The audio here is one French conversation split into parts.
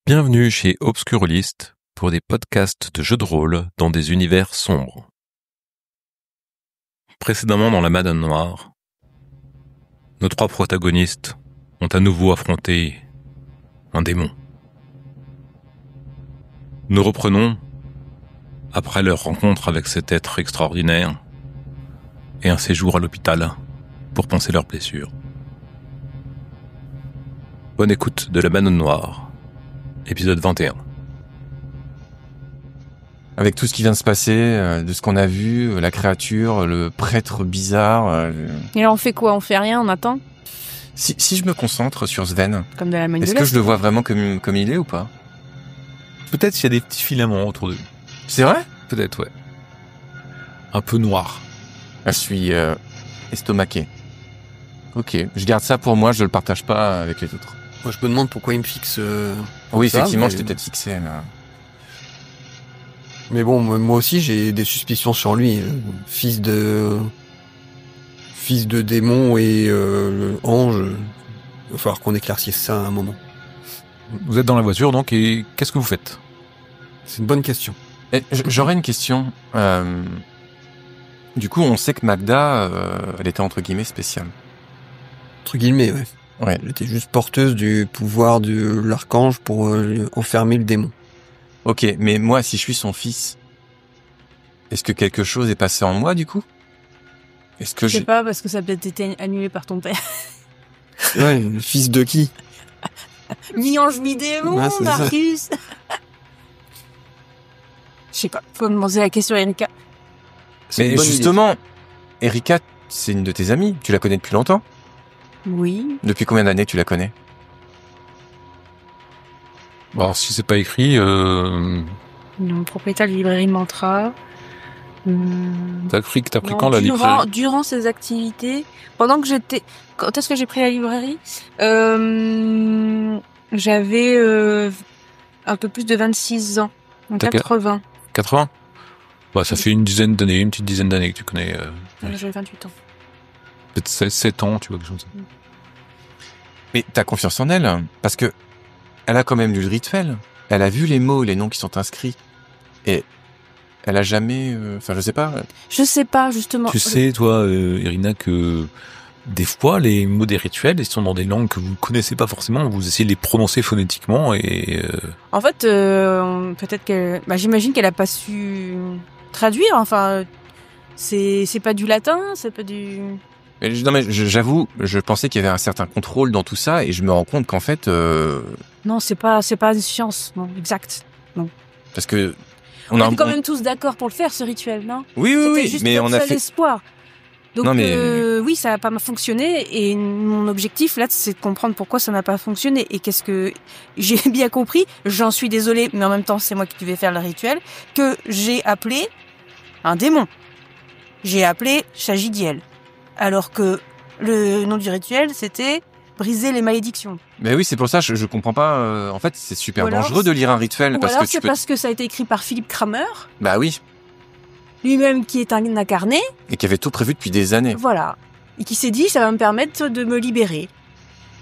Bienvenue chez Obscurlist pour des podcasts de jeux de rôle dans des univers sombres. Précédemment dans la Madone Noire, nos trois protagonistes ont à nouveau affronté un démon. Nous reprenons après leur rencontre avec cet être extraordinaire et un séjour à l'hôpital pour panser leurs blessures. Bonne écoute de la Madone Noire, épisode 21. Avec tout ce qui vient de se passer, de ce qu'on a vu, la créature, le prêtre bizarre... Et là, on fait quoi? On fait rien, on attend? Si je me concentre sur Sven, Comme de la manne de est-ce que je le vois vraiment comme il est ou pas? Peut-être qu'il y a des petits filaments autour de lui. C'est vrai? Peut-être, ouais. Un peu noir. Je suis estomaqué. Ok, je garde ça pour moi, je le partage pas avec les autres. Moi, je me demande pourquoi il me fixe. Oui, ça, effectivement, mais... je t'ai peut-être fixé là. Mais bon, moi aussi, j'ai des suspicions sur lui. Fils de démon et ange. Il va falloir qu'on éclaircisse ça à un moment. Vous êtes dans la voiture donc, et qu'est-ce que vous faites? C'est une bonne question. J'aurais une question. Du coup, on sait que Magda, elle était entre guillemets spéciale. Entre guillemets, ouais. Ouais. Elle était juste porteuse du pouvoir de l'archange pour enfermer le démon. Ok, mais moi, si je suis son fils, est-ce que quelque chose est passé en moi, du coup? Est-ce que Je sais pas, parce que ça a peut-être été annulé par ton père. Ouais, le fils de qui? Mi-ange, mi-démon, Ouais, c'est ça. Marcus. Je sais pas, faut me poser la question à Erika. C'est une Mais bonne justement, Erika, c'est une de tes amies. Tu la connais depuis longtemps? Oui. Depuis combien d'années tu la connais? Bon, alors, si c'est pas écrit, Non, propriétaire de librairie Mantra. t'as pris Non, quand la librairie? durant ses activités, pendant que j'étais... Quand est-ce que j'ai pris la librairie? J'avais un peu plus de 26 ans. En T'as 80. 80? Bah, ça fait une petite dizaine d'années que tu connais. J'avais 28 ans. Peut-être 7 ans, tu vois, quelque chose. Mais t'as confiance en elle, parce que elle a quand même lu le rituel. Elle a vu les mots, les noms qui sont inscrits. Et elle a jamais... Enfin, je sais pas. Je sais pas, justement. Tu sais, toi, Irina, que des fois, les mots des rituels, ils sont dans des langues que vous ne connaissez pas forcément, vous essayez de les prononcer phonétiquement et... En fait, peut-être que... Bah, j'imagine qu'elle a pas su traduire, enfin... C'est pas du latin, c'est pas du... Non, mais j'avoue, je pensais qu'il y avait un certain contrôle dans tout ça, et je me rends compte qu'en fait... Non, c'est pas une science, non, exact. Parce que... On est quand même tous d'accord pour le faire, ce rituel, non? Oui, C'était juste mais notre on a seul fait... espoir. Donc, Non, mais- oui, ça n'a pas fonctionné, et mon objectif, là, c'est de comprendre pourquoi ça n'a pas fonctionné, et qu'est-ce que... J'ai bien compris, j'en suis désolée, mais en même temps, c'est moi qui devais faire le rituel, que j'ai appelé un démon. J'ai appelé Chagidiel. Alors que le nom du rituel, c'était briser les malédictions. Mais oui, c'est pour ça, je comprends pas... en fait, c'est super Ou alors, dangereux de lire un rituel, Ou parce alors que tu c'est peux... parce que ça a été écrit par Philippe Kramer, Bah oui, lui-même qui est un incarné, et qui avait tout prévu depuis des années. voilà. Et qui s'est dit, ça va me permettre de me libérer.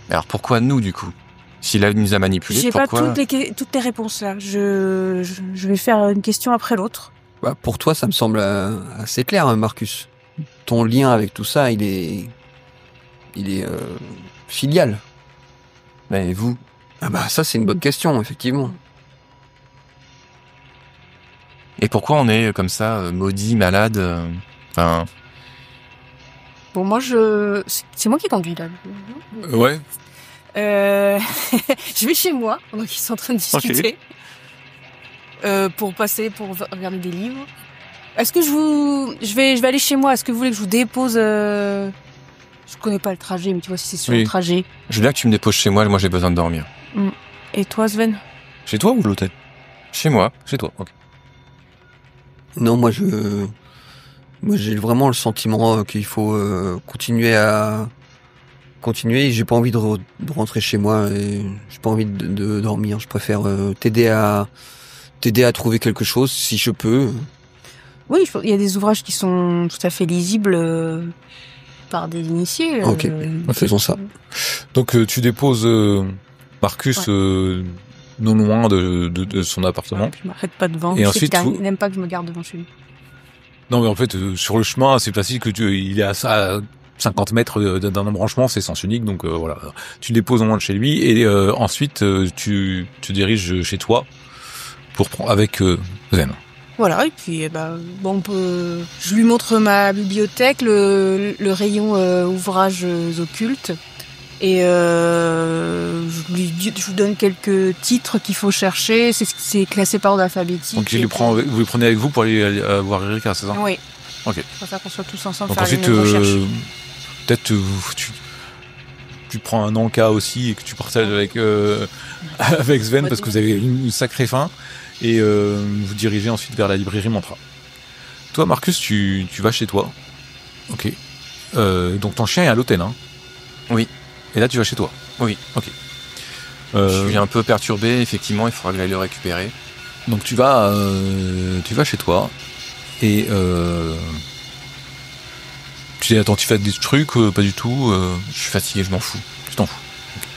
Alors pourquoi nous, du coup? S'il nous a manipulés, J'ai pourquoi... pas toutes les réponses là. Je vais faire une question après l'autre. Bah, pour toi, ça me semble assez clair, hein, Marcus. Ton lien avec tout ça, il est filial. Mais vous? Ah bah ça, c'est une bonne question, effectivement. Et pourquoi on est comme ça, maudit, malade Enfin... Bon, moi, c'est moi qui conduis là. Ouais. Je vais chez moi pendant qu'ils sont en train de discuter. Pour regarder des livres. Est-ce que je vais aller chez moi. Est-ce que vous voulez que je vous dépose Je connais pas le trajet, mais tu vois si c'est sur Oui. le trajet. Je veux bien que tu me déposes chez moi j'ai besoin de dormir. Et toi, Sven? Chez toi ou l'hôtel? Chez moi. Chez toi, ok. Non, moi j'ai vraiment le sentiment qu'il faut continuer. J'ai pas envie de rentrer chez moi et j'ai pas envie de dormir. Je préfère t'aider à trouver quelque chose si je peux. Oui, il y a des ouvrages qui sont tout à fait lisibles par des initiés. Ok, faisons ça. Donc tu déposes Marcus non loin de son appartement. Je m'arrête pas devant. Et Je ensuite, sais qu'il n'aime pas que je me garde devant chez lui. Non, mais en fait, sur le chemin, c'est facile que il est à ça, 50 mètres d'un embranchement, c'est sens unique, donc voilà. Tu le déposes au moins de chez lui, et ensuite, tu te diriges chez toi pour prendre avec Zen. Voilà, et puis je lui montre ma bibliothèque, le rayon ouvrages occultes, et je lui donne quelques titres qu'il faut chercher. C'est classé par ordre alphabétique. Donc vous les prenez avec vous pour aller voir Erika, c'est ça? Oui. Ok. Je préfère qu'on soit tous ensemble. Donc faire ensuite, les mêmes recherches. peut-être tu prends un encas aussi et que tu partages avec Sven parce que vous avez une sacrée faim, et vous dirigez ensuite vers la librairie Mantra. Toi, Marcus, tu vas chez toi. Ok. Donc ton chien est à l'hôtel, hein? Oui. Et là, tu vas chez toi. Oui. Ok. Je suis un peu perturbé, effectivement, il faudra que j'aille le récupérer. Donc tu vas chez toi et tu es attentif à des trucs, pas du tout. Je suis fatigué, je m'en fous. Tu t'en fous. Okay.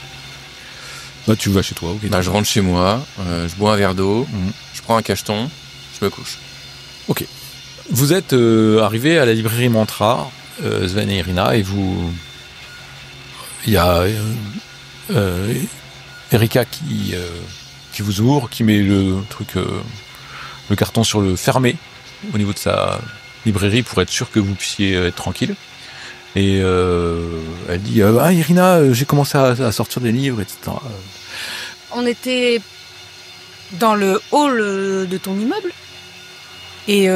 Bah tu vas chez toi. Okay, je rentre chez moi, je bois un verre d'eau, je prends un cacheton, je me couche. Ok. Vous êtes arrivé à la librairie Mantra, Sven et Irina, et il y a Erika qui vous ouvre, qui met le carton sur le fermé au niveau de sa librairie pour être sûr que vous puissiez être tranquille. Et elle dit Irina, j'ai commencé à sortir des livres, etc. On était dans le hall de ton immeuble, et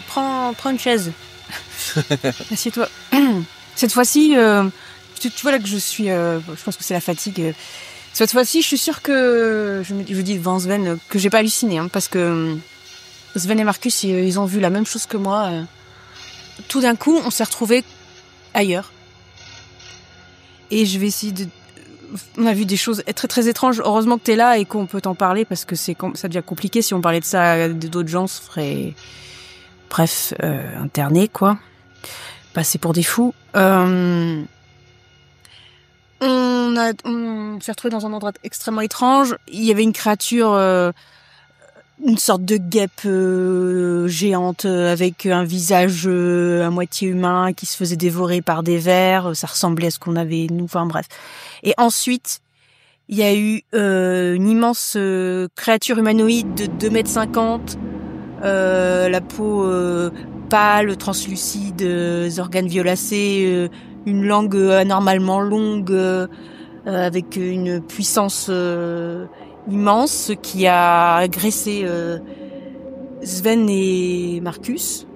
prends une chaise. Assieds-toi. Cette fois-ci, tu vois là que je suis, je pense que c'est la fatigue. Cette fois-ci, je suis sûre que je dis devant Sven que j'ai pas halluciné, hein, parce que Sven et Marcus, ils ont vu la même chose que moi. Tout d'un coup, on s'est retrouvés ailleurs. Et je vais essayer de... On a vu des choses très très étranges. Heureusement que t'es là et qu'on peut t'en parler, parce que ça devient compliqué. Si on parlait de ça à d'autres gens, on se ferait... Bref, internés, quoi. Passer pour des fous. On s'est retrouvés dans un endroit extrêmement étrange. Il y avait une créature... une sorte de guêpe géante avec un visage à moitié humain qui se faisait dévorer par des vers. Ça ressemblait à ce qu'on avait nous. Enfin bref. Et ensuite, il y a eu une immense créature humanoïde de 2,50 m, la peau pâle, translucide, des organes violacés, une langue anormalement longue, avec une puissance immense, qui a agressé Sven et Marcus,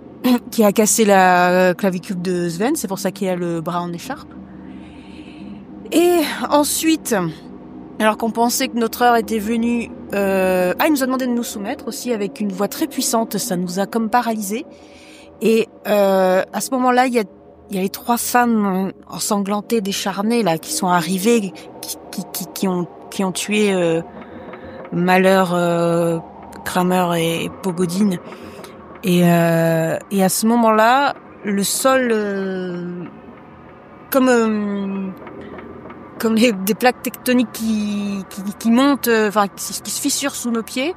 qui a cassé la clavicule de Sven, c'est pour ça qu'il a le bras en écharpe. Et ensuite, alors qu'on pensait que notre heure était venue, il nous a demandé de nous soumettre aussi avec une voix très puissante, ça nous a comme paralysés. Et à ce moment-là, il y a les 3 femmes ensanglantées, décharnées là, qui sont arrivées, qui ont tué Malheur, Kramer et Pogodine. Et à ce moment-là, le sol, comme des plaques tectoniques qui montent, qui se fissurent sous nos pieds.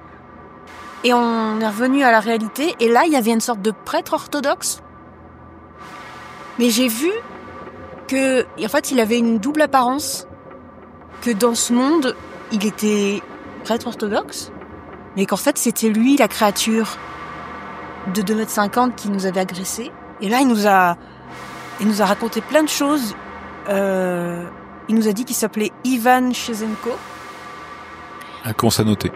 Et on est revenu à la réalité. Et là, il y avait une sorte de prêtre orthodoxe. Mais j'ai vu que, en fait, il avait une double apparence. Que dans ce monde, il était prêtre orthodoxe, mais qu'en fait c'était lui la créature de 2,50 m qui nous avait agressés. Et là il nous a raconté plein de choses. Il nous a dit qu'il s'appelait Ivan Chesenko, qu'on s'est noté,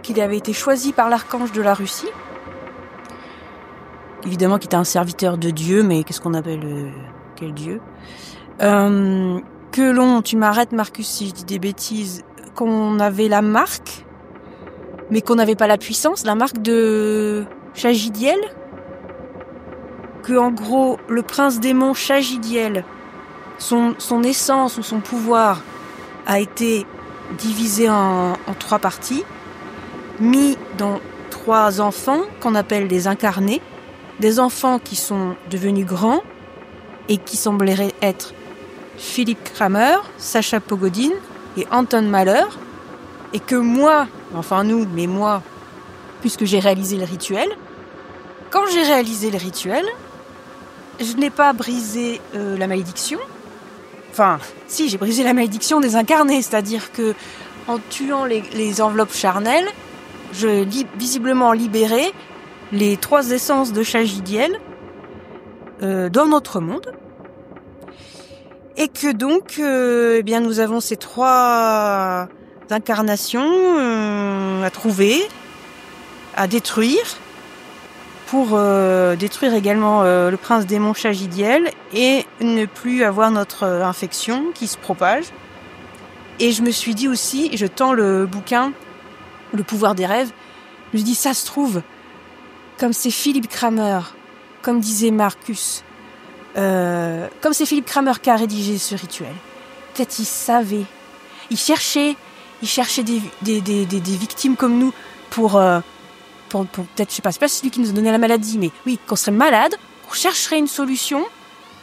qu'il avait été choisi par l'archange de la Russie, évidemment qu'il était un serviteur de Dieu, mais qu'est-ce qu'on appelle quel Dieu, tu m'arrêtes Marcus si je dis des bêtises, qu'on avait la marque, mais qu'on n'avait pas la puissance, la marque de Chagidiel, que en gros le prince démon Chagidiel, son essence ou son pouvoir a été divisé en 3 parties, mis dans 3 enfants qu'on appelle des incarnés, des enfants qui sont devenus grands et qui sembleraient être Philippe Kramer, Sacha Pogodine et Anton Malheur, Et que moi, enfin nous, mais moi, puisque j'ai réalisé le rituel, quand j'ai réalisé le rituel, je n'ai pas brisé la malédiction. Enfin, si, j'ai brisé la malédiction des incarnés, c'est-à-dire que en tuant les enveloppes charnelles, je visiblement libéré les 3 essences de Chagidiel dans notre monde. Et que donc, eh bien, nous avons ces 3 incarnations à trouver, à détruire, pour détruire également le prince démon Chagidiel et ne plus avoir notre infection qui se propage. Et je me suis dit aussi, je tends le bouquin, Le pouvoir des rêves, je me dis, ça se trouve, comme c'est Philippe Kramer, comme disait Marcus, comme c'est Philippe Kramer qui a rédigé ce rituel, peut-être il savait, il cherchait des victimes comme nous pour peut-être, je sais pas, c'est pas celui qui nous a donné la maladie, mais oui, qu'on serait malade, qu'on chercherait une solution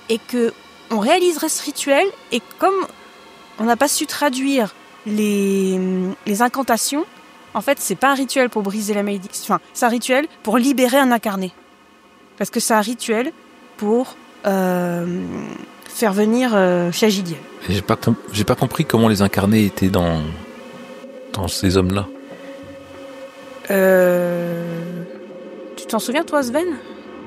et que on réaliserait ce rituel, et comme on n'a pas su traduire les incantations, en fait, c'est pas un rituel pour briser la malédiction, enfin, c'est un rituel pour libérer un incarné. Parce que c'est un rituel pour faire venir Chagidiel. J'ai pas compris comment les incarnés étaient dans ces hommes-là. Tu t'en souviens, toi, Sven ?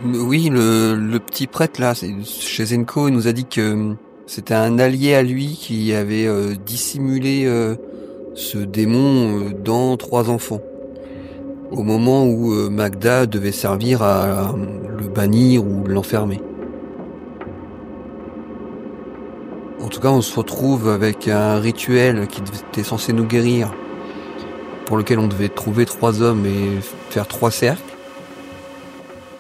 Oui, le petit prêtre là, chez Zenko, il nous a dit que c'était un allié à lui qui avait dissimulé ce démon dans 3 enfants. Au moment où Magda devait servir à le bannir ou l'enfermer. En tout cas, on se retrouve avec un rituel qui était censé nous guérir, pour lequel on devait trouver 3 hommes et faire 3 cercles,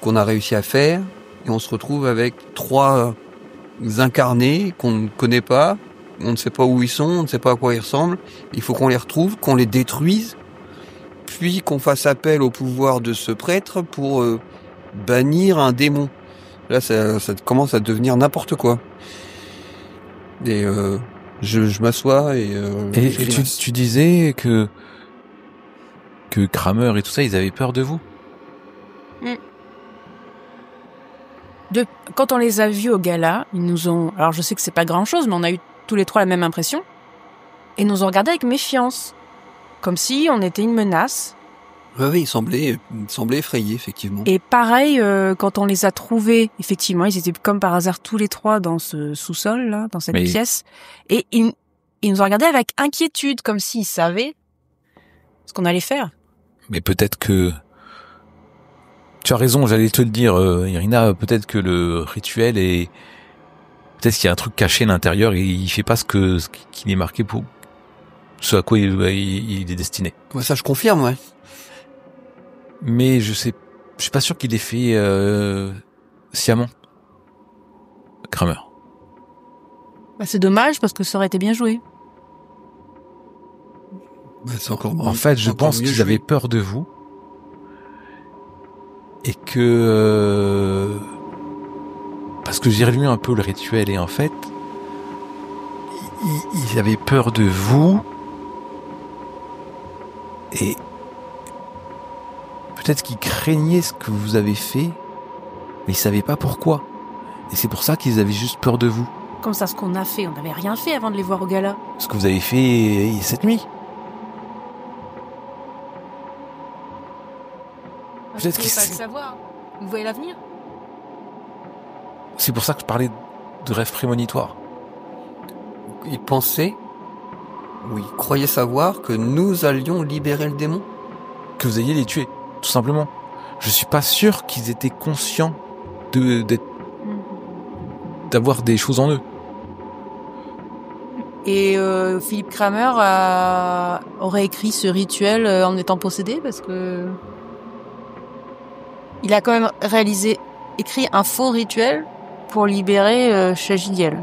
qu'on a réussi à faire, et on se retrouve avec 3 incarnés qu'on ne connaît pas, on ne sait pas où ils sont, on ne sait pas à quoi ils ressemblent, il faut qu'on les retrouve, qu'on les détruise, puis qu'on fasse appel au pouvoir de ce prêtre pour bannir un démon. Là, ça commence à devenir n'importe quoi. Et je m'assois et tu disais que Kramer et tout ça, ils avaient peur de vous. Quand on les a vus au gala, ils nous ont... Alors je sais que c'est pas grand-chose, mais on a eu tous les 3 la même impression. Et ils nous ont regardés avec méfiance. Comme si on était une menace. Oui, ils semblaient effrayés, effectivement. Et pareil, quand on les a trouvés, effectivement, ils étaient comme par hasard tous les 3 dans ce sous-sol, là, dans cette pièce. Et ils nous ont regardés avec inquiétude, comme s'ils savaient ce qu'on allait faire. Mais peut-être que... Tu as raison, j'allais te le dire, Irina, peut-être que le rituel est... Peut-être qu'il y a un truc caché à l'intérieur et il fait pas ce qu'il est marqué pour... Ce à quoi il est destiné. Ouais, ça, je confirme, ouais. Mais je suis pas sûr qu'il ait fait sciemment. Kramer. Bah, c'est dommage parce que ça aurait été bien joué. Bah, c'est encore en fait, je pense qu'ils avaient peur de vous et que parce que j'ai relu un peu le rituel et en fait ils avaient peur de vous et peut-être qu'ils craignaient ce que vous avez fait, mais ils savaient pas pourquoi. Et c'est pour ça qu'ils avaient juste peur de vous. Comme ça, ce qu'on a fait, on n'avait rien fait avant de les voir au gala. Ce que vous avez fait cette nuit. Peut-être qu'ils pas le savoir. Vous voyez l'avenir. C'est pour ça que je parlais de rêve prémonitoire. Ils pensaient, ou ils croyaient savoir que nous allions libérer le démon. Que vous alliez les tuer, tout simplement. Je suis pas sûr qu'ils étaient conscients d'avoir des choses en eux. Et Philippe Kramer aurait écrit ce rituel en étant possédé parce que il a quand même écrit un faux rituel pour libérer Chagidiel.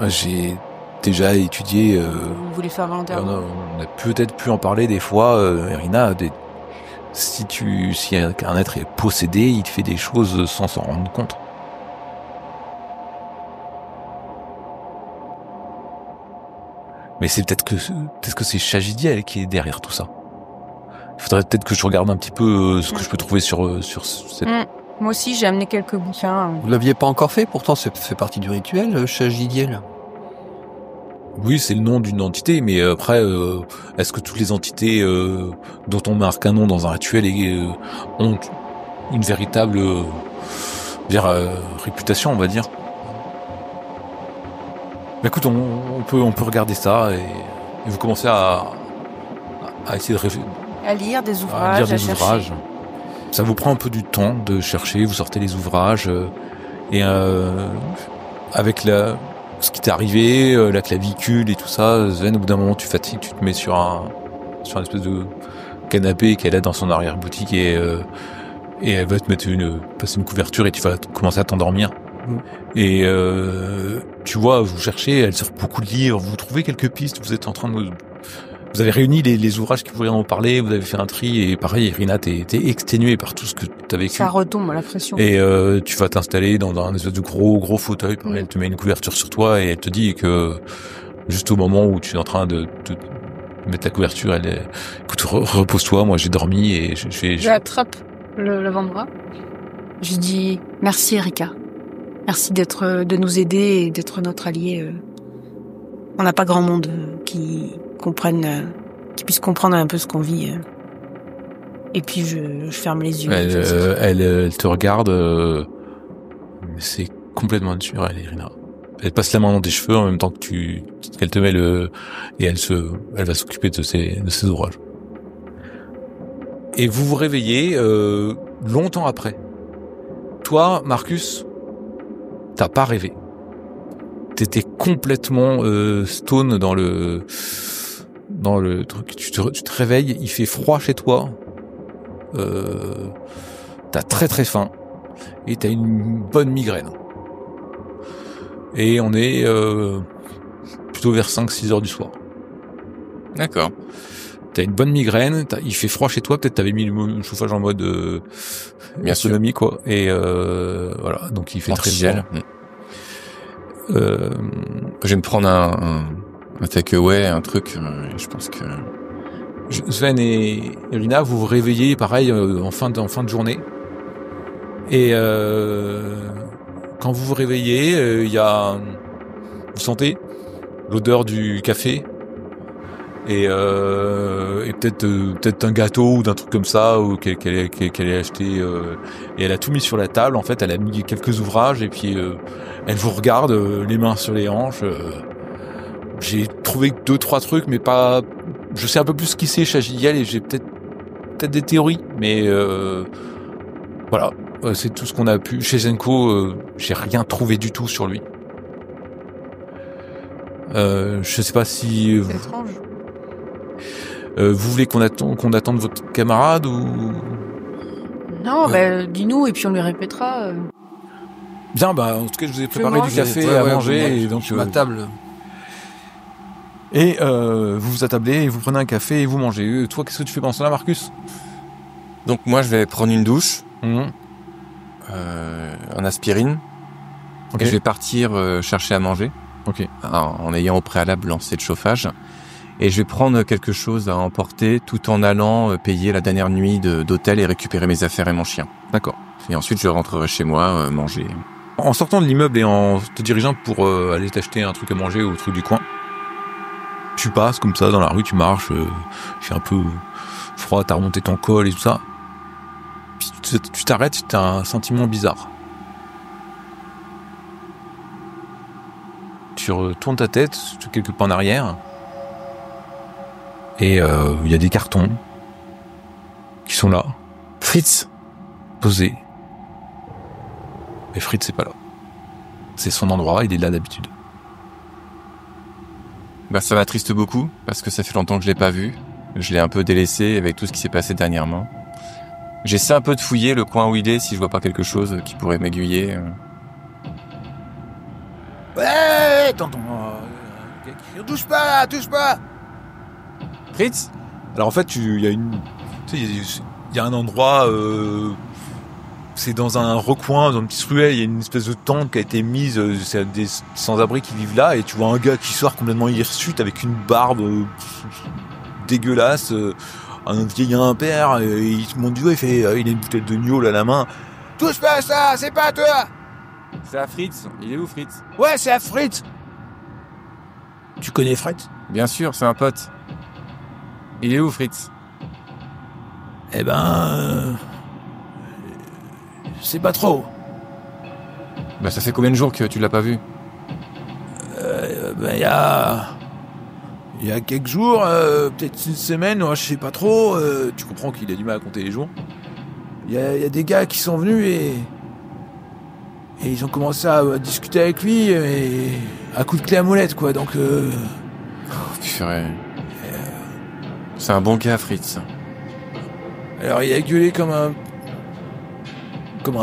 J'ai déjà étudié. Vous voulez faire volontairement. On a peut-être pu en parler des fois, Irina. Si un être est possédé, il fait des choses sans s'en rendre compte. Mais c'est peut-être que c'est Chagidiel qui est derrière tout ça. Il faudrait peut-être que je regarde un petit peu ce que je peux trouver sur cette... Moi aussi, j'ai amené quelques bouquins. Vous l'aviez pas encore fait, pourtant ça fait partie du rituel, Chagidiel. Oui, c'est le nom d'une entité, mais après, est-ce que toutes les entités dont on marque un nom dans un rituel ont une véritable réputation, on va dire? Mais écoute, on peut regarder ça et vous commencez à essayer de À lire des ouvrages, à lire des chercher. ouvrages. Ça vous prend un peu du temps de chercher, vous sortez les ouvrages et avec ce qui t'est arrivé, la clavicule et tout ça, Sven, au bout d'un moment tu fatigues, tu te mets sur un espèce de canapé qu'elle a dans son arrière-boutique et elle va te mettre passer une couverture et tu vas commencer à t'endormir. Et tu vois, vous cherchez, elle sort beaucoup de livres, vous trouvez quelques pistes, vous êtes en train de... Vous avez réuni les ouvrages qui pourraient en parler, vous avez fait un tri, et pareil, Irina, t'es exténuée par tout ce que t'as vécu. Ça retombe à la pression. Et tu vas t'installer dans un espèce de gros fauteuil, pareil, elle te met une couverture sur toi, et elle te dit que juste au moment où tu es en train de mettre la couverture, écoute, repose-toi, moi j'ai dormi, et Je attrape l'avant-bras. Je dis, merci Erika. Merci de nous aider et d'être notre allié. On n'a pas grand monde qui puisse comprendre un peu ce qu'on vit. Et puis je ferme les yeux. Elle te regarde, mais c'est complètement naturel, Irina. Elle passe la main dans tes cheveux en même temps qu'elle te met et elle va s'occuper de ses ouvrages. Et vous vous réveillez longtemps après. Toi, Marcus, t'as pas rêvé. T'étais complètement stone dans le truc. Tu te réveilles, il fait froid chez toi. T'as très faim et t'as une bonne migraine. Et on est plutôt vers 5-6 heures du soir. D'accord. T'as une bonne migraine, il fait froid chez toi, peut-être t'avais mis le chauffage en mode astronomie, quoi. Et voilà, donc il fait très froid. Je vais me prendre un takeaway, un truc, je pense que... Sven et Irina, vous vous réveillez pareil en fin de journée. Et quand vous vous réveillez, vous sentez l'odeur du café et peut-être un gâteau ou d'un truc comme ça ou qu'elle a acheté et elle a tout mis sur la table. En fait, elle a mis quelques ouvrages et puis elle vous regarde les mains sur les hanches. J'ai trouvé 2-3 trucs, mais pas. Je sais un peu plus ce qui c'est Chagidiel et j'ai peut-être des théories, mais voilà, c'est tout ce qu'on a pu. Chez Zenko, j'ai rien trouvé du tout sur lui. Je sais pas si. C'est étrange. Vous voulez qu'on attende votre camarade ou? Non, dis-nous et puis on lui répétera. Bien, en tout cas, je vous ai préparé du café à manger et donc sur ma table. Et vous vous attablez, et vous prenez un café et vous mangez. Toi, qu'est-ce que tu fais pendant cela, Marcus? Donc moi, je vais prendre une douche, en aspirine, et je vais partir chercher à manger, en ayant au préalable lancé le chauffage. Et je vais prendre quelque chose à emporter tout en allant payer la dernière nuit d'hôtel et récupérer mes affaires et mon chien. D'accord. Et ensuite, je rentrerai chez moi, manger. En sortant de l'immeuble et en te dirigeant pour aller t'acheter un truc à manger au truc du coin, tu passes comme ça dans la rue, tu marches, il fait un peu froid, t'as remonté ton col et tout ça. Puis tu t'arrêtes, t'as un sentiment bizarre. Tu retournes ta tête quelques pas en arrière et il y a des cartons qui sont là. Fritz, posés. Mais Fritz c'est pas là. C'est son endroit, il est là d'habitude. Ça m'attriste beaucoup, parce que ça fait longtemps que je l'ai pas vu. Je l'ai un peu délaissé avec tout ce qui s'est passé dernièrement. J'essaie un peu de fouiller le coin où il est, si je vois pas quelque chose qui pourrait m'aiguiller. Ouais, tonton, touche pas, touche pas. Fritz? Alors en fait, il y a un endroit, c'est dans un recoin, dans une petite ruelle, il y a une espèce de tente qui a été mise, c'est des sans-abri qui vivent là, et tu vois un gars qui sort complètement hirsute avec une barbe dégueulasse, un vieil impère, et il te montre du doigt, il a une bouteille de gnôle à la main. Touche pas à ça, c'est pas à toi! C'est à Fritz. Il est où, Fritz? Ouais, c'est à Fritz! Tu connais Fritz? Bien sûr, c'est un pote. Il est où, Fritz? Eh ben... je sais pas trop. Bah, ça fait combien de jours que tu l'as pas vu? Ben, il y a quelques jours, peut-être une semaine, je sais pas trop. Tu comprends qu'il a du mal à compter les jours. Il y a des gars qui sont venus et ils ont commencé à discuter avec lui et à coups de clé à molette, quoi. Donc. Purée. C'est un bon gars, Fritz. Alors il a gueulé comme un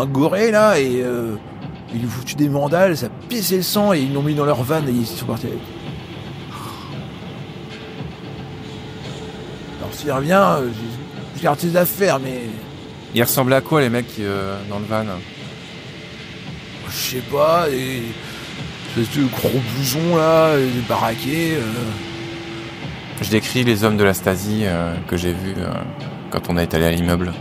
goré là et ils lui foutu des mandales, ça pissait le sang et ils l'ont mis dans leur van et ils sont partis avec. Alors s'il revient, je garde ses affaires, mais... Il ressemblait à quoi les mecs dans le van? Je sais pas, des espèces de gros blousons là, des baraquets. Je décris les hommes de la Stasi que j'ai vus quand on est allé à l'immeuble.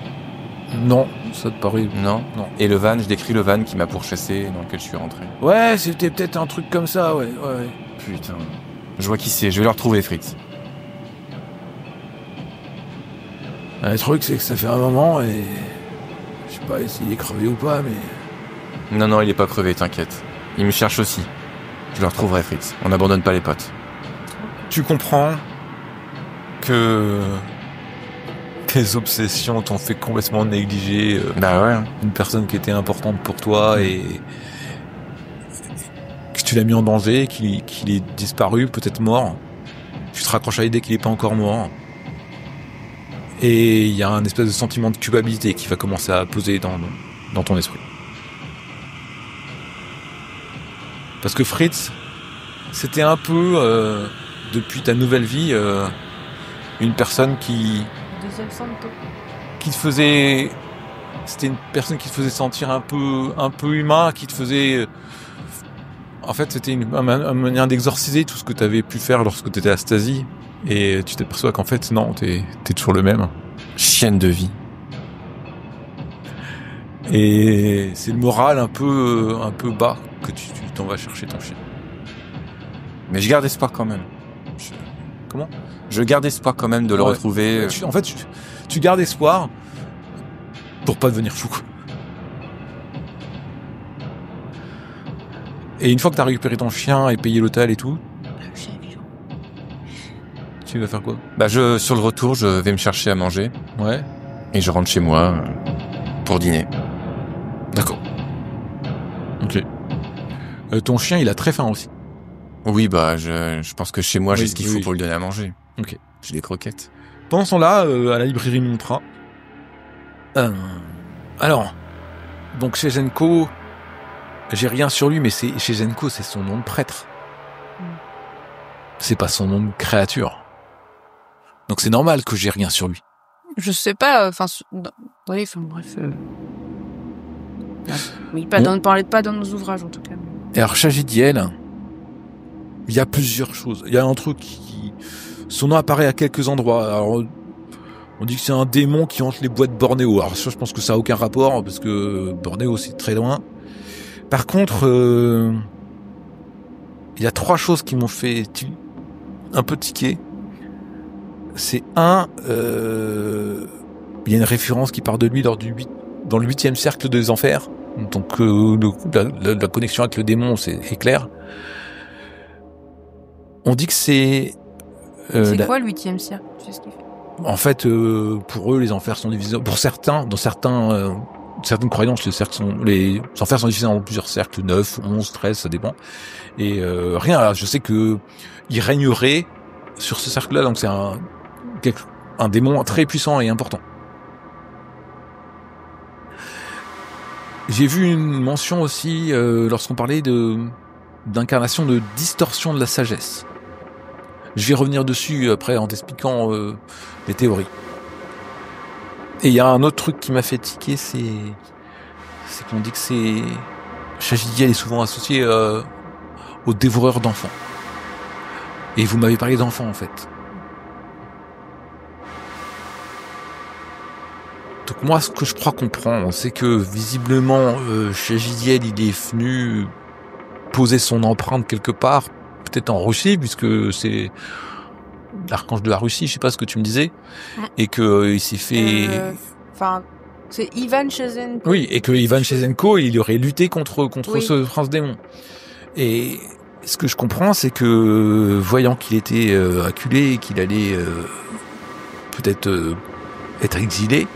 Non, ça te paraît... Non. Et le van, je décris le van qui m'a pourchassé, dans lequel je suis rentré. Ouais, c'était peut-être un truc comme ça, ouais. Putain. Je vois qui c'est, je vais le retrouver, Fritz. Le truc, c'est que ça fait un moment et... je sais pas s'il est crevé ou pas, mais... Non, il est pas crevé, t'inquiète. Il me cherche aussi. Je le retrouverai, Fritz. On n'abandonne pas les potes. Tu comprends que tes obsessions t'ont fait complètement négliger une personne qui était importante pour toi et que tu l'as mis en danger, qu'il est disparu, peut-être mort. Tu te raccroches à l'idée qu'il est pas encore mort. Et il y a un espèce de sentiment de culpabilité qui va commencer à peser dans ton esprit. Parce que Fritz, c'était un peu, depuis ta nouvelle vie, une personne qui te faisait... C'était une personne qui te faisait sentir un peu humain, qui te faisait... En fait, c'était une manière d'exorciser tout ce que tu avais pu faire lorsque tu étais à Stasi. Et tu t'aperçois qu'en fait, non, t'es toujours le même. Chienne de vie. Et c'est le moral un peu bas que tu t'en vas chercher ton chien. Mais je garde espoir quand même. Comment ? Je garde espoir quand même de le retrouver. En fait, tu gardes espoir pour pas devenir fou. Et une fois que t'as récupéré ton chien et payé l'hôtel et tout, tu vas faire quoi ? Sur le retour, je vais me chercher à manger. Ouais. Et je rentre chez moi pour dîner. D'accord. Ok. Ton chien, il a très faim aussi. Oui, je pense que chez moi, j'ai ce qu'il faut pour lui donner à manger. Ok. J'ai des croquettes. Pendant ce temps-là, à la librairie Montra. Alors, donc chez Zenko, j'ai rien sur lui, mais chez Zenko, c'est son nom de prêtre. C'est pas son nom de créature. Donc c'est normal que j'ai rien sur lui. Je sais pas, bref. Il parlait pas dans nos ouvrages, en tout cas. Et alors, Chagidiel, il y a plusieurs choses. Il y a un truc son nom apparaît à quelques endroits. Alors, on dit que c'est un démon qui hante les bois de Bornéo. Alors ça, je pense que ça a aucun rapport, parce que Bornéo, c'est très loin. Par contre, il y a 3 choses qui m'ont fait un peu tiquer. C'est il y a une référence qui part de lui dans le 8e cercle des enfers. Donc la connexion avec le démon, est clair. On dit que c'est... c'est quoi le 8e cercle ? Tu sais ce qu'il fait ? En fait, pour eux, les enfers sont divisés... Pour certains, dans certaines croyances, les enfers sont divisés en plusieurs cercles, 9, 11, 13, ça dépend. Et rien, alors, je sais que il régnerait sur ce cercle-là, donc c'est un démon très puissant et important. J'ai vu une mention aussi lorsqu'on parlait d'incarnation de distorsion de la sagesse. Je vais revenir dessus après en t'expliquant les théories. Et il y a un autre truc qui m'a fait tiquer, c'est c'est qu'on dit que Chagidiel est souvent associé aux dévoreurs d'enfants. Et vous m'avez parlé d'enfants, en fait. Donc moi, ce que je crois comprendre, c'est que visiblement, Chagidiel, il est venu poser son empreinte quelque part, peut-être en Russie, puisque c'est l'archange de la Russie, je sais pas ce que tu me disais, et que il s'est fait... c'est Ivan Chezenko. Oui, et que Ivan Chezenko, il aurait lutté contre ce prince démon. Et ce que je comprends, c'est que, voyant qu'il était acculé et qu'il allait peut-être être exilé,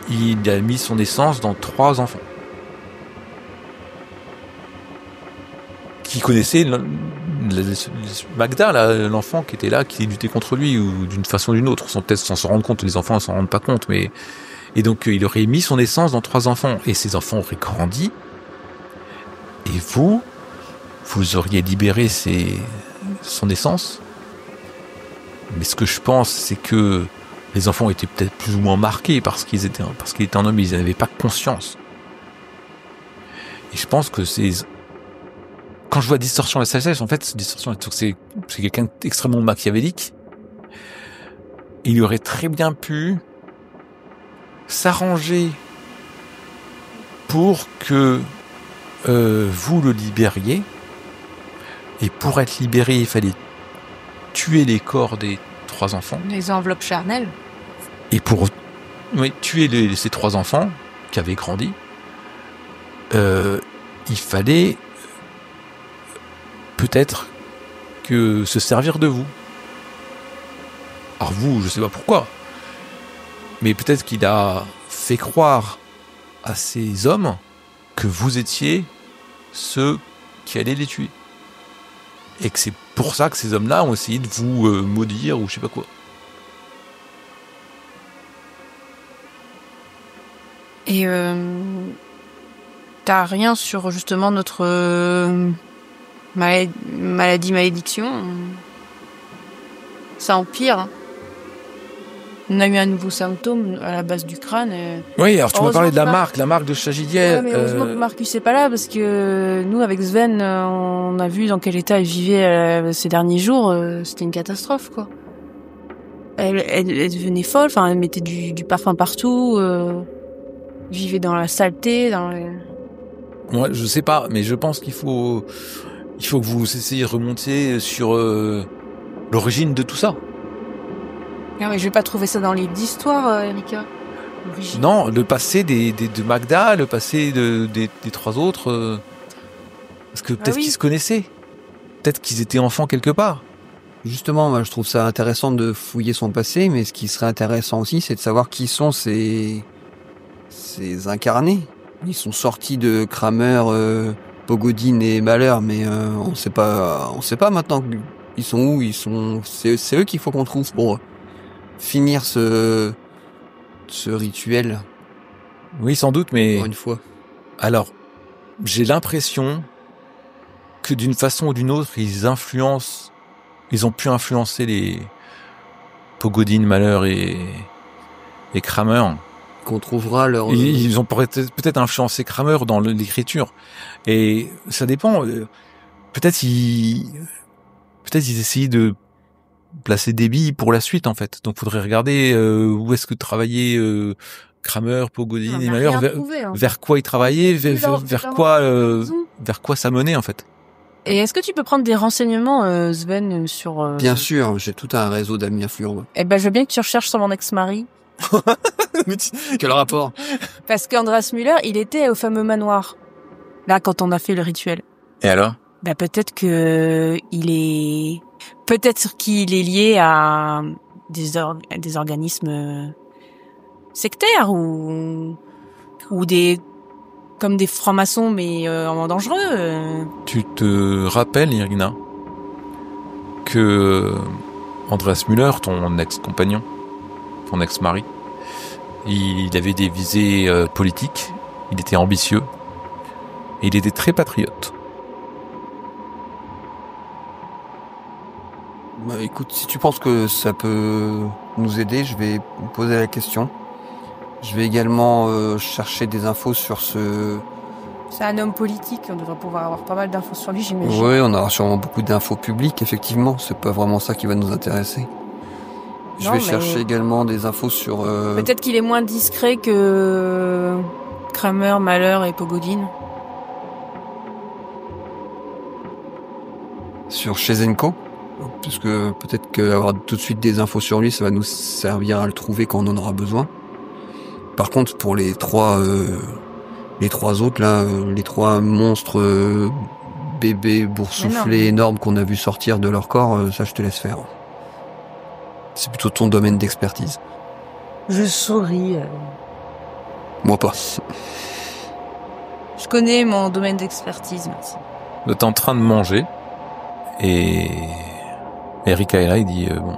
il a mis son essence dans 3 enfants. Qui connaissait Magda, là, l'enfant qui était là, qui luttait contre lui, ou d'une façon ou d'une autre, sans peut-être s'en rendre compte, les enfants ne s'en rendent pas compte, mais... Et donc, il aurait mis son essence dans 3 enfants, et ces enfants auraient grandi, et vous auriez libéré son essence. Mais ce que je pense, c'est que les enfants étaient peut-être plus ou moins marqués parce qu'il était un homme, ils n'avaient pas conscience. Et je pense que quand je vois distorsion de la sagesse, en fait, c'est quelqu'un d'extrêmement machiavélique. Il aurait très bien pu s'arranger pour que vous le libériez. Et pour être libéré, il fallait tuer les corps des 3 enfants. Les enveloppes charnelles. Et pour tuer ces 3 enfants qui avaient grandi, il fallait peut-être se servir de vous. Alors vous, je sais pas pourquoi, mais peut-être qu'il a fait croire à ces hommes que vous étiez ceux qui allaient les tuer. Et que c'est pour ça que ces hommes-là ont essayé de vous maudire ou je sais pas quoi. Et t'as rien sur justement notre malédiction? Ça empire. Hein. On a eu un nouveau symptôme à la base du crâne. Oui, alors tu m'as parlé de la marque de Chagidiel. Ouais, mais heureusement que Marcus n'est pas là, parce que nous, avec Sven, on a vu dans quel état elle vivait ces derniers jours. C'était une catastrophe, quoi. Elle devenait folle, enfin, elle mettait du parfum partout, vivait dans la saleté, Moi, je sais pas, mais je pense qu'il faut que vous essayiez de remonter sur l'origine de tout ça. Non, mais je vais pas trouver ça dans les livres d'histoire, Erika. Non, le passé de Magda, le passé des 3 autres. Parce que peut-être qu'ils se connaissaient. Peut-être qu'ils étaient enfants quelque part. Justement, moi, je trouve ça intéressant de fouiller son passé, mais ce qui serait intéressant aussi, c'est de savoir qui sont ces incarnés. Ils sont sortis de Kramer, Pogodin et Malheur, mais on sait pas maintenant. Ils sont où? C'est eux qu'il faut qu'on trouve pour finir ce rituel. Oui, sans doute, mais... Pour une fois. Alors, j'ai l'impression que d'une façon ou d'une autre, ils ont pu influencer les Pogodin, Malheur et Kramer. Qu'on trouvera leur... Ils ont peut-être influencé Kramer dans l'écriture. Et ça dépend. Peut-être ils essayaient de placer des billes pour la suite, en fait. Donc, faudrait regarder où est-ce que travaillaient Kramer, Pogodin et Malheur, vers quoi ils travaillaient, vers quoi ça menait, en fait. Et est-ce que tu peux prendre des renseignements, Sven, sur... Bien sûr, j'ai tout un réseau d'amis influents. Eh ben, je veux bien que tu recherches sur mon ex-mari. Quel rapport? Parce qu'Andreas Müller, il était au fameux manoir. Là, quand on a fait le rituel. Et alors? Bah, peut-être qu'il est lié à des organismes sectaires ou comme des francs-maçons, mais en dangereux. Tu te rappelles, Irina, que Andreas Müller, ton ex-compagnon, ton ex-mari, il avait des visées politiques, il était ambitieux, et il était très patriote. Bah, écoute, si tu penses que ça peut nous aider, je vais poser la question. Je vais également chercher des infos sur ce... C'est un homme politique, on devrait pouvoir avoir pas mal d'infos sur lui, j'imagine. Oui, on aura sûrement beaucoup d'infos publiques, effectivement. C'est pas vraiment ça qui va nous intéresser. Je vais chercher également des infos sur... Peut-être qu'il est moins discret que Kramer, Mahler et Pogodine. Sur Chezenko, puisque peut-être qu'avoir tout de suite des infos sur lui, ça va nous servir à le trouver quand on en aura besoin. Par contre, pour les trois autres là, les trois monstres bébés boursouflés énormes qu'on a vu sortir de leur corps, ça je te laisse faire. C'est plutôt ton domaine d'expertise. Je souris. Moi pas. Je connais mon domaine d'expertise, merci. Vous êtes en train de manger et Erika est là, il dit bon.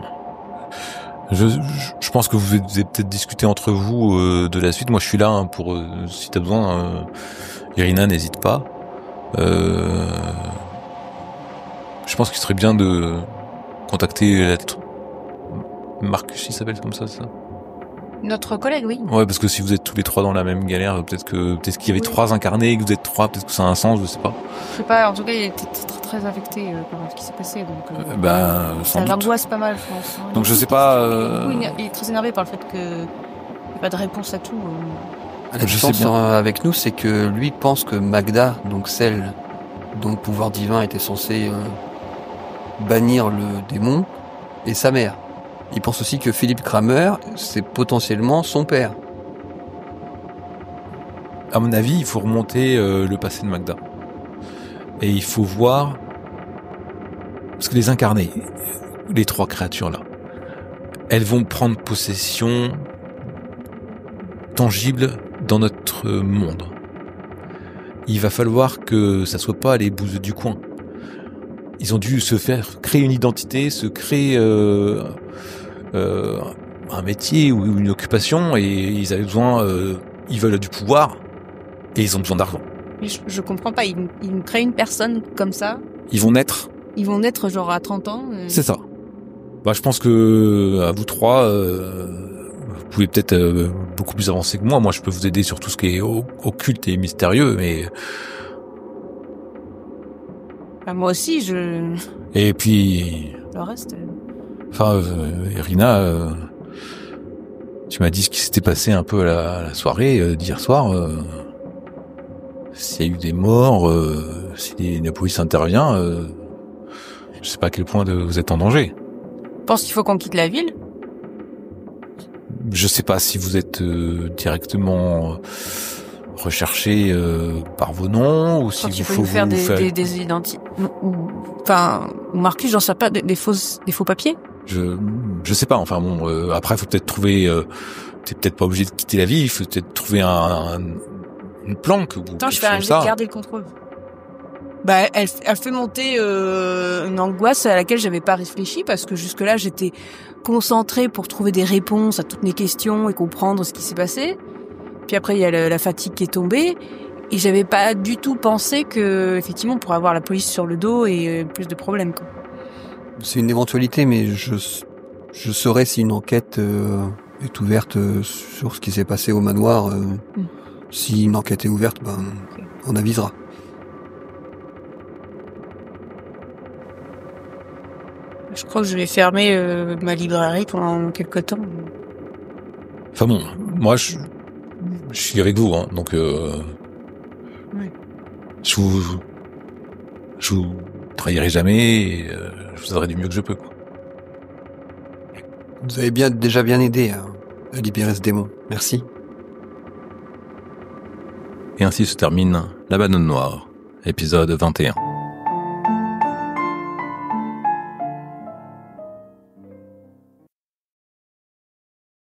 Je pense que vous avez peut-être discuté entre vous de la suite. Moi, je suis là pour si t'as besoin. Irina, n'hésite pas. Je pense qu'il serait bien de contacter Marcus, il s'appelle comme ça. Notre collègue, oui. Ouais, parce que si vous êtes tous les trois dans la même galère, peut-être qu'il y avait trois incarnés et que vous êtes trois, peut-être que ça a un sens, je sais pas. Je sais pas. En tout cas, il était très affecté par ce qui s'est passé, donc. Ça l'angoisse pas mal, je pense. Donc je sais pas. Il est très énervé par le fait qu'il n'y a pas de réponse à tout. La différence avec nous, c'est que lui pense que Magda, donc celle dont le pouvoir divin était censé bannir le démon, est sa mère. Il pense aussi que Philippe Kramer, c'est potentiellement son père. À mon avis, il faut remonter le passé de Magda. Et il faut voir... Parce que les incarnés, les trois créatures-là, elles vont prendre possession tangible dans notre monde. Il va falloir que ça soit pas les bouseux du coin. Ils ont dû se faire créer une identité, se créer un métier ou une occupation, et ils avaient besoin, ils veulent du pouvoir et ils ont besoin d'argent. Mais je comprends pas, ils créent une personne comme ça. Ils vont naître genre à 30 ans. C'est ça. Je pense que à vous trois, vous pouvez peut-être beaucoup plus avancer que moi. Moi, je peux vous aider sur tout ce qui est occulte et mystérieux, mais... moi aussi, Et puis... Le reste... Irina, tu m'as dit ce qui s'était passé un peu à la soirée d'hier soir. S'il y a eu des morts, si la police intervient, je sais pas à quel point vous êtes en danger. Je pense qu'il faut qu'on quitte la ville. Je sais pas si vous êtes directement recherché par vos noms ou si il faut faire des identités. Enfin, Marcus, j'en sais pas, des faux papiers. Je sais pas. Enfin bon, après faut peut-être trouver. T'es peut-être pas obligé de quitter la ville. Il faut peut-être trouver une planque ou quelque chose comme ça. Garder le contrôle. Elle fait monter une angoisse à laquelle j'avais pas réfléchi parce que jusque-là j'étais concentrée pour trouver des réponses à toutes mes questions et comprendre ce qui s'est passé. Puis après il y a la fatigue qui est tombée et j'avais pas du tout pensé que effectivement on pourrait avoir la police sur le dos et plus de problèmes, quoi. C'est une éventualité, mais je saurais si une enquête est ouverte sur ce qui s'est passé au manoir. Si une enquête est ouverte, on avisera. Je crois que je vais fermer ma librairie pendant quelque temps. Enfin bon, moi je suis avec vous, hein, donc ouais. Je vous trahirai jamais, et je vous aiderai du mieux que je peux, quoi. Vous avez déjà bien aidé à libérer ce démon. Merci. Et ainsi se termine La Banane Noire, épisode 21.